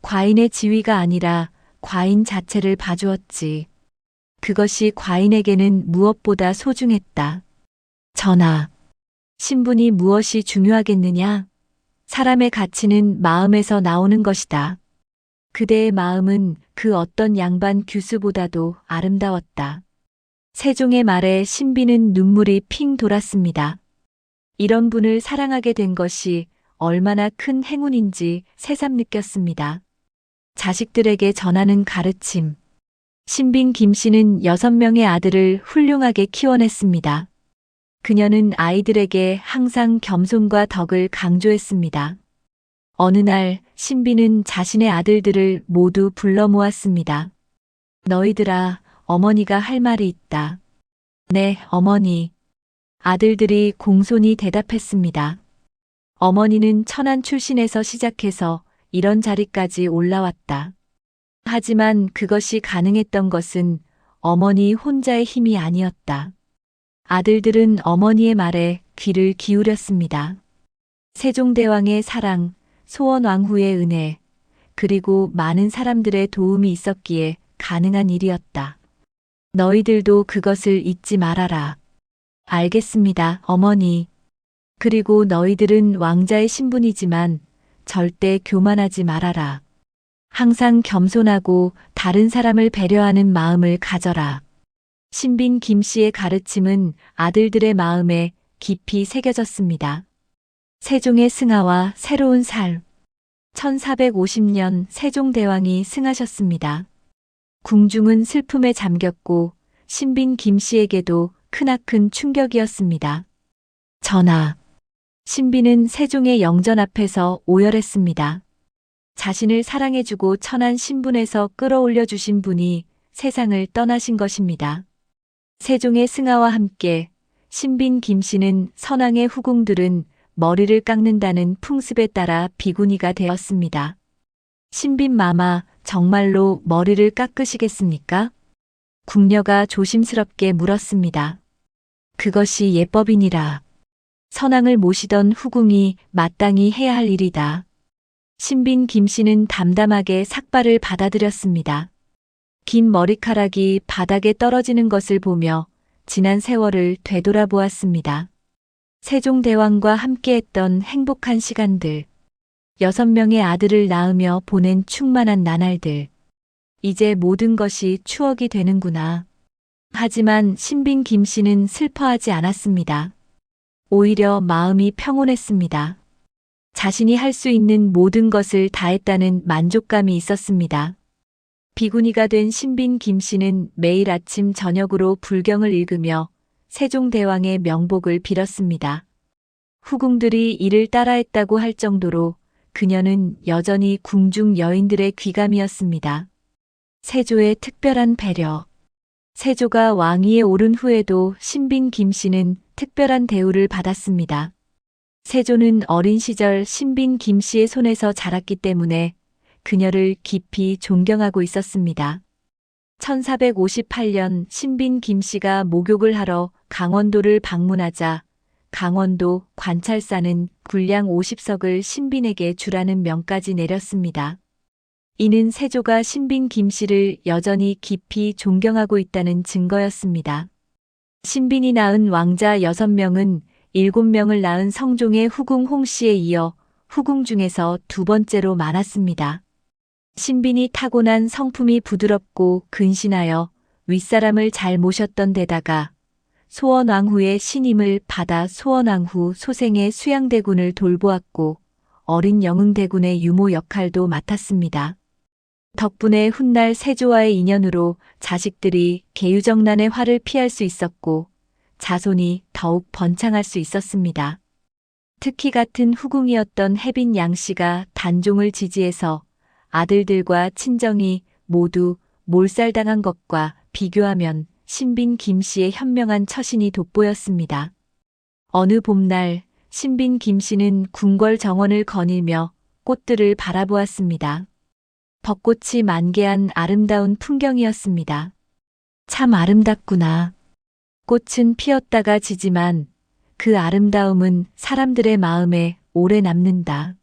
과인의 지위가 아니라 과인 자체를 봐주었지. 그것이 과인에게는 무엇보다 소중했다. 전하, 신분이 무엇이 중요하겠느냐? 사람의 가치는 마음에서 나오는 것이다. 그대의 마음은 그 어떤 양반 규수보다도 아름다웠다. 세종의 말에 신비는 눈물이 핑 돌았습니다. 이런 분을 사랑하게 된 것이 얼마나 큰 행운인지 새삼 느꼈습니다. 자식들에게 전하는 가르침. 신빈 김 씨는 6명의 아들을 훌륭하게 키워냈습니다. 그녀는 아이들에게 항상 겸손과 덕을 강조했습니다. 어느 날 신비는 자신의 아들들을 모두 불러 모았습니다. 너희들아, 어머니가 할 말이 있다. 네, 어머니. 아들들이 공손히 대답했습니다. 어머니는 천한 출신에서 시작해서 이런 자리까지 올라왔다. 하지만 그것이 가능했던 것은 어머니 혼자의 힘이 아니었다. 아들들은 어머니의 말에 귀를 기울였습니다. 세종대왕의 사랑, 소원왕후의 은혜, 그리고 많은 사람들의 도움이 있었기에 가능한 일이었다. 너희들도 그것을 잊지 말아라. 알겠습니다, 어머니. 그리고 너희들은 왕자의 신분이지만 절대 교만하지 말아라. 항상 겸손하고 다른 사람을 배려하는 마음을 가져라. 신빈 김 씨의 가르침은 아들들의 마음에 깊이 새겨졌습니다. 세종의 승하와 새로운 삶. 1450년 세종대왕이 승하셨습니다. 궁중은 슬픔에 잠겼고 신빈 김 씨에게도 크나큰 충격이었습니다. 전하. 신빈은 세종의 영전 앞에서 오열했습니다. 자신을 사랑해주고 천한 신분에서 끌어올려 주신 분이 세상을 떠나신 것입니다. 세종의 승하와 함께 신빈 김 씨는 선왕의 후궁들은 머리를 깎는다는 풍습에 따라 비구니가 되었습니다. 신빈 마마, 정말로 머리를 깎으시겠습니까? 궁녀가 조심스럽게 물었습니다. 그것이 예법이니라. 선왕을 모시던 후궁이 마땅히 해야 할 일이다. 신빈 김 씨는 담담하게 삭발을 받아들였습니다. 긴 머리카락이 바닥에 떨어지는 것을 보며 지난 세월을 되돌아보았습니다. 세종대왕과 함께했던 행복한 시간들, 6명의 아들을 낳으며 보낸 충만한 나날들, 이제 모든 것이 추억이 되는구나. 하지만 신빈 김 씨는 슬퍼하지 않았습니다. 오히려 마음이 평온했습니다. 자신이 할 수 있는 모든 것을 다했다는 만족감이 있었습니다. 비구니가 된 신빈 김 씨는 매일 아침 저녁으로 불경을 읽으며 세종대왕의 명복을 빌었습니다. 후궁들이 이를 따라했다고 할 정도로 그녀는 여전히 궁중 여인들의 귀감이었습니다. 세조의 특별한 배려. 세조가 왕위에 오른 후에도 신빈 김 씨는 특별한 대우를 받았습니다. 세조는 어린 시절 신빈 김 씨의 손에서 자랐기 때문에 그녀를 깊이 존경하고 있었습니다. 1458년 신빈 김 씨가 목욕을 하러 강원도를 방문하자 강원도 관찰사는 군량 50석을 신빈에게 주라는 명까지 내렸습니다. 이는 세조가 신빈 김 씨를 여전히 깊이 존경하고 있다는 증거였습니다. 신빈이 낳은 왕자 6명은 7명을 낳은 성종의 후궁 홍 씨에 이어 후궁 중에서 두 번째로 많았습니다. 신빈이 타고난 성품이 부드럽고 근신하여 윗사람을 잘 모셨던 데다가 소원왕후의 신임을 받아 소원왕후 소생의 수양대군을 돌보았고 어린 영흥대군의 유모 역할도 맡았습니다. 덕분에 훗날 세조와의 인연으로 자식들이 계유정난의 화를 피할 수 있었고 자손이 더욱 번창할 수 있었습니다. 특히 같은 후궁이었던 혜빈 양 씨가 단종을 지지해서 아들들과 친정이 모두 몰살당한 것과 비교하면 신빈 김 씨의 현명한 처신이 돋보였습니다. 어느 봄날 신빈 김 씨는 궁궐 정원을 거닐며 꽃들을 바라보았습니다. 벚꽃이 만개한 아름다운 풍경이었습니다. 참 아름답구나. 꽃은 피었다가 지지만 그 아름다움은 사람들의 마음에 오래 남는다.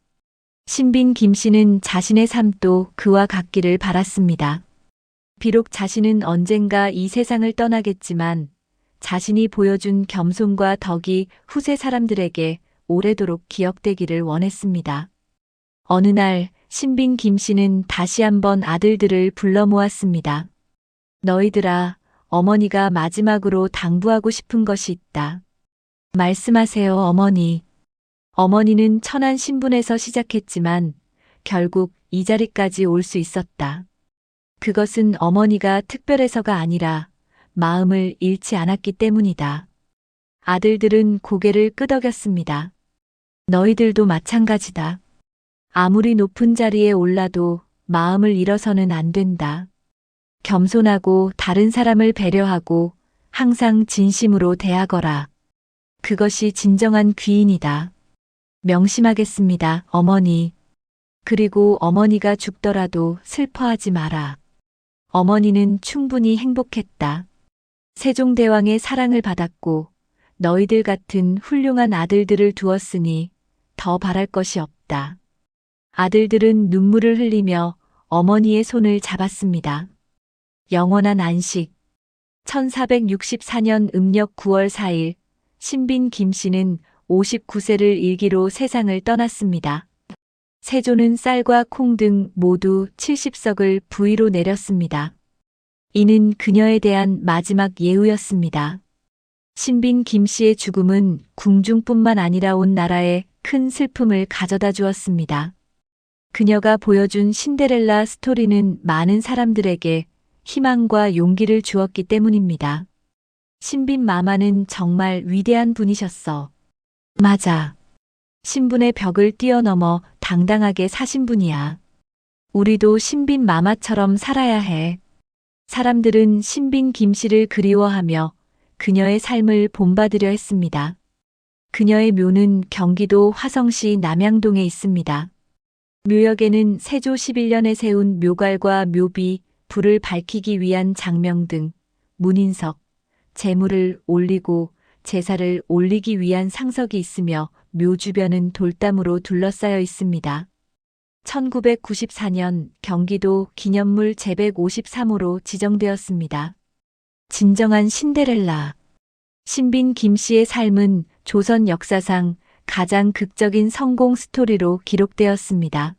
신빈 김 씨는 자신의 삶도 그와 같기를 바랐습니다. 비록 자신은 언젠가 이 세상을 떠나겠지만 자신이 보여준 겸손과 덕이 후세 사람들에게 오래도록 기억되기를 원했습니다. 어느 날 신빈 김 씨는 다시 한번 아들들을 불러 모았습니다. 너희들아, 어머니가 마지막으로 당부하고 싶은 것이 있다. 말씀하세요, 어머니. 어머니는 천한 신분에서 시작했지만 결국 이 자리까지 올 수 있었다. 그것은 어머니가 특별해서가 아니라 마음을 잃지 않았기 때문이다. 아들들은 고개를 끄덕였습니다. 너희들도 마찬가지다. 아무리 높은 자리에 올라도 마음을 잃어서는 안 된다. 겸손하고 다른 사람을 배려하고 항상 진심으로 대하거라. 그것이 진정한 귀인이다. 명심하겠습니다, 어머니. 그리고 어머니가 죽더라도 슬퍼하지 마라. 어머니는 충분히 행복했다. 세종대왕의 사랑을 받았고 너희들 같은 훌륭한 아들들을 두었으니 더 바랄 것이 없다. 아들들은 눈물을 흘리며 어머니의 손을 잡았습니다. 영원한 안식. 1464년 음력 9월 4일 신빈 김 씨는 59세를 일기로 세상을 떠났습니다. 세조는 쌀과 콩 등 모두 70석을 부위로 내렸습니다. 이는 그녀에 대한 마지막 예우였습니다. 신빈 김 씨의 죽음은 궁중뿐만 아니라 온 나라에 큰 슬픔을 가져다 주었습니다. 그녀가 보여준 신데렐라 스토리는 많은 사람들에게 희망과 용기를 주었기 때문입니다. 신빈 마마는 정말 위대한 분이셨어. 맞아. 신분의 벽을 뛰어넘어 당당하게 사신 분이야. 우리도 신빈 마마처럼 살아야 해. 사람들은 신빈 김씨를 그리워하며 그녀의 삶을 본받으려 했습니다. 그녀의 묘는 경기도 화성시 남양동에 있습니다. 묘역에는 세조 11년에 세운 묘갈과 묘비, 불을 밝히기 위한 장명 등 문인석, 제물을 올리고 제사를 올리기 위한 상석이 있으며 묘 주변은 돌담으로 둘러싸여 있습니다. 1994년 경기도 기념물 제153호로 지정되었습니다. 진정한 신데렐라. 신빈 김씨의 삶은 조선 역사상 가장 극적인 성공 스토리로 기록되었습니다.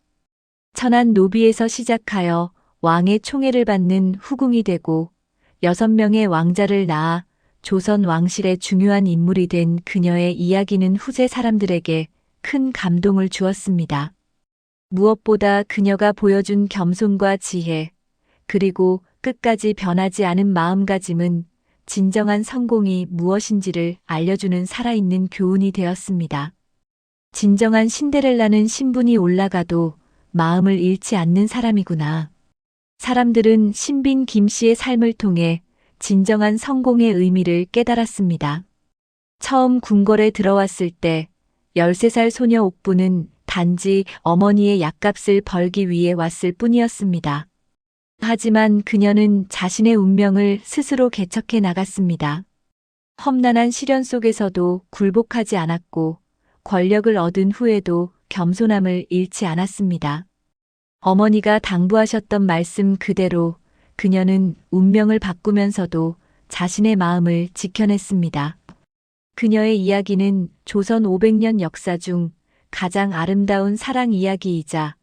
천안 노비에서 시작하여 왕의 총애를 받는 후궁이 되고 6명의 왕자를 낳아 조선 왕실의 중요한 인물이 된 그녀의 이야기는 후세 사람들에게 큰 감동을 주었습니다. 무엇보다 그녀가 보여준 겸손과 지혜, 그리고 끝까지 변하지 않은 마음가짐은 진정한 성공이 무엇인지를 알려주는 살아있는 교훈이 되었습니다. 진정한 신데렐라는 신분이 올라가도 마음을 잃지 않는 사람이구나. 사람들은 신빈 김씨의 삶을 통해 진정한 성공의 의미를 깨달았습니다. 처음 궁궐에 들어왔을 때 13살 소녀 옥부는 단지 어머니의 약값을 벌기 위해 왔을 뿐이었습니다. 하지만 그녀는 자신의 운명을 스스로 개척해 나갔습니다. 험난한 시련 속에서도 굴복하지 않았고 권력을 얻은 후에도 겸손함을 잃지 않았습니다. 어머니가 당부하셨던 말씀 그대로 그녀는 운명을 바꾸면서도 자신의 마음을 지켜냈습니다. 그녀의 이야기는 조선 500년 역사 중 가장 아름다운 사랑 이야기이자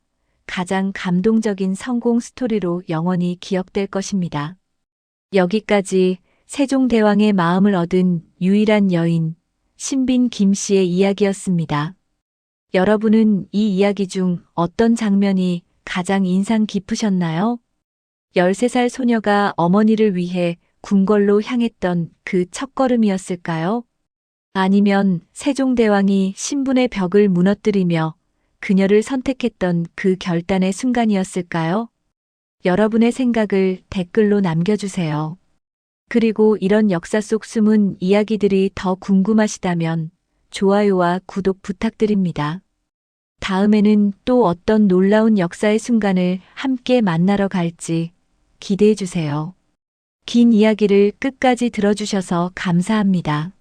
가장 감동적인 성공 스토리로 영원히 기억될 것입니다. 여기까지 세종대왕의 마음을 얻은 유일한 여인, 신빈 김씨의 이야기였습니다. 여러분은 이 이야기 중 어떤 장면이 가장 인상 깊으셨나요? 13살 소녀가 어머니를 위해 궁궐로 향했던 그 첫걸음이었을까요? 아니면 세종대왕이 신분의 벽을 무너뜨리며 그녀를 선택했던 그 결단의 순간이었을까요? 여러분의 생각을 댓글로 남겨주세요. 그리고 이런 역사 속 숨은 이야기들이 더 궁금하시다면 좋아요와 구독 부탁드립니다. 다음에는 또 어떤 놀라운 역사의 순간을 함께 만나러 갈지 기대해 주세요. 긴 이야기를 끝까지 들어주셔서 감사합니다.